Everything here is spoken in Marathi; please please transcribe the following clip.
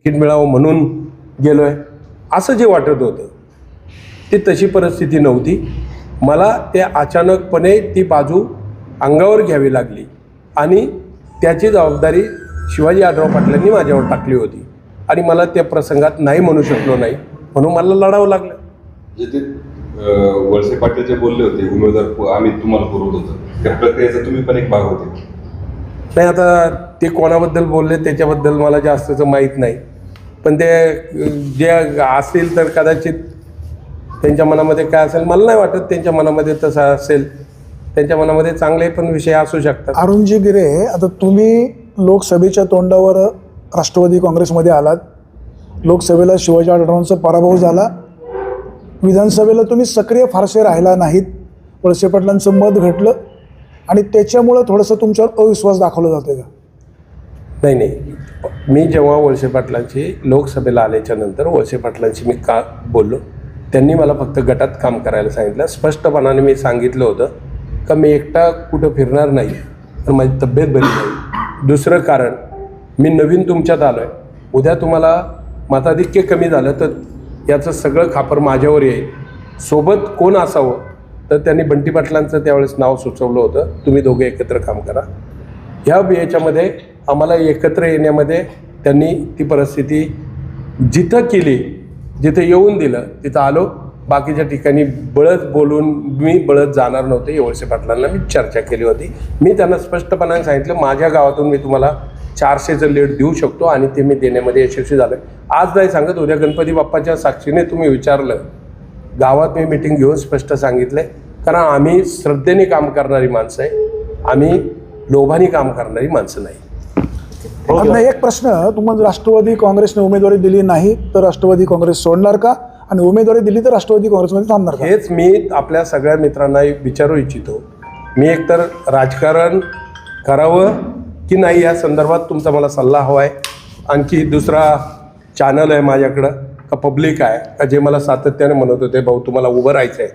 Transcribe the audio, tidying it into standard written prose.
तिकीट मिळावं म्हणून गेलो आहे असं जे वाटत होतं ती तशी परिस्थिती नव्हती. मला ते अचानकपणे ती बाजू अंगावर घ्यावी लागली आणि त्याची जबाबदारी शिवाजी आढळराव पाटलांनी माझ्यावर टाकली होती आणि मला त्या प्रसंगात नाही म्हणू शकलो नाही म्हणून मला लढावं लागलं. जे वळसे पाटील जे बोलले होते उमेदवार आम्ही तुम्हाला पुरवत होतो त्या प्रक्रियेचा तुम्ही पण एक भाग होते. नाही आता ते कोणाबद्दल बोलले त्याच्याबद्दल मला जास्तचं माहीत नाही पण ते जे असेल तर कदाचित त्यांच्या मनामध्ये काय असेल मला नाही वाटत त्यांच्या मनामध्ये तसं असेल. त्यांच्या मनामध्ये चांगले पण विषय असू शकतात. अरुणजी गिरे, आता तुम्ही लोकसभेच्या तोंडावर राष्ट्रवादी काँग्रेसमध्ये आलात. लोकसभेला शिवाजी आढळरावांचा पराभव झाला. विधानसभेला तुम्ही सक्रिय फारसे राहिला नाहीत. वळसे पाटलांचं मत घटलं आणि त्याच्यामुळं थोडंसं तुमच्यावर अविश्वास दाखवला जातो का? नाही, मी जेव्हा वळसे पाटलांची लोकसभेला आल्याच्या नंतर वळसे पाटलांशी मी का बोललो त्यांनी मला फक्त गटात काम करायला सांगितलं. स्पष्टपणाने मी सांगितलं होतं का मी एकटा कुठं फिरणार नाही तर माझी तब्येत बरी नाही. दुसरं कारण मी नवीन तुमच्यात आलो आहे. उद्या तुम्हाला मताधिक्य कमी झालं तर याचं सगळं खापर माझ्यावर येईल. सोबत कोण असावं तर त्यांनी बंटी पाटलांचं त्यावेळेस नाव सुचवलं होतं तुम्ही दोघे एकत्र काम करा. याच्यामध्ये आम्हाला एकत्र येण्यामध्ये त्यांनी ती परिस्थिती जिथं केली जिथं येऊन दिलं तिथं आलो. बाकीच्या ठिकाणी बळत बोलून मी बळत जाणार नव्हते. वळसे पाटलांना मी चर्चा केली होती. मी त्यांना स्पष्टपणाने सांगितलं माझ्या गावातून मी तुम्हाला 400चं लीड देऊ शकतो आणि ते मी देण्यामध्ये यशस्वी झालो आहे. आज नाही सांगत उद्या गणपती बाप्पाच्या साक्षीने तुम्ही विचारलं गावात मी मिटिंग घेऊन स्पष्ट सांगितलं कारण आम्ही श्रद्धेने काम करणारी माणसं आहे. आम्ही लोभाने काम करणारी माणसं नाही. आता एक प्रश्न, तुम्हाला राष्ट्रवादी काँग्रेसने उमेदवारी दिली नाही तर राष्ट्रवादी काँग्रेस सोडणार का आणि उमेदवारी दिली तर राष्ट्रवादी काँग्रेसमध्ये थांबणार का? हेच मी आपल्या सगळ्या मित्रांना विचारू इच्छितो. मी एकतर राजकारण करावं की नाही या संदर्भात तुमचा मला सल्ला हवा आहे. आणखी दुसरा चॅनल आहे माझ्याकडं का पब्लिक आहे का जे मला सातत्याने म्हणत होते भाऊ तुम्हाला उभं राहायचं आहे